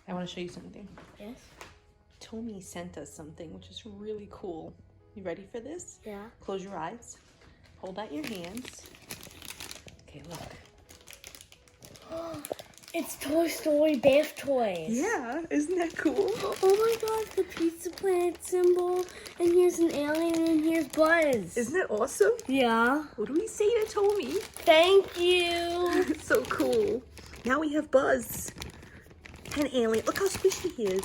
I want to show you something. Yes? Tommy sent us something, which is really cool. You ready for this? Yeah. Close your eyes. Hold out your hands. Okay, look. It's Toy Story bath toys. Yeah, isn't that cool? Oh my gosh, the Pizza Planet symbol. And here's an alien and here's Buzz. Isn't that awesome? Yeah. What do we say to Tommy? Thank you. So cool. Now we have Buzz. And alien. Look how squishy he is.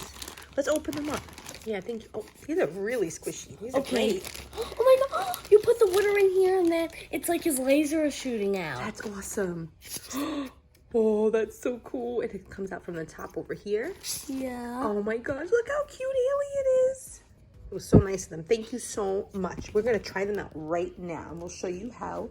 Let's open them up. Yeah, I think. Oh, these are really squishy. These are great. Oh my god. You put the water in here and then it's like his laser is shooting out. That's awesome. Oh, that's so cool. And it comes out from the top over here. Yeah. Oh my gosh, look how cute Alien is. It was so nice of them. Thank you so much. We're going to try them out right now. And we'll show you how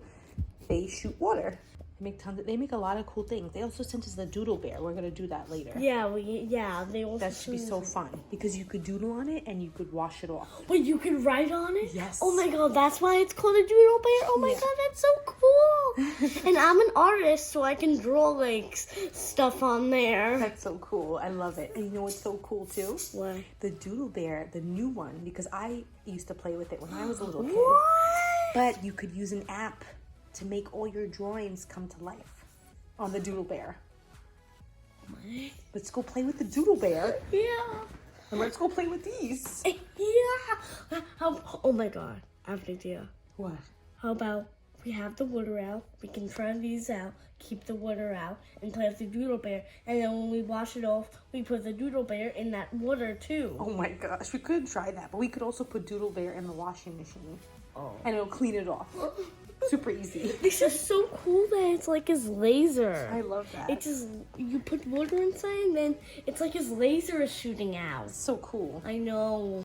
they shoot water. They make a lot of cool things. They also sent us the Doodle Bear. We're going to do that later. Yeah, they also That should be so fun because you could doodle on it and you could wash it off. Wait, you can write on it? Yes. Oh my god, that's why it's called a Doodle Bear? Oh my god, that's so cool. And I'm an artist, so I can draw like stuff on there. That's so cool. I love it. And you know what's so cool too? What? The Doodle Bear, the new one, because I used to play with it when I was a little kid. What? But you could use an app to make all your drawings come to life on the Doodle Bear. Let's go play with the Doodle Bear. Yeah. And let's go play with these. Yeah. Oh my god, I have an idea. What? How about we have the water out, we can try these out, keep the water out, and play with the Doodle Bear, and then when we wash it off, we put the Doodle Bear in that water too. Oh my gosh, we could try that, but we could also put Doodle Bear in the washing machine. Oh. And it'll clean it off. Super easy. This is so cool that it's like his laser. I love that. It just, you put water inside and then it's like his laser is shooting out. So cool. I know.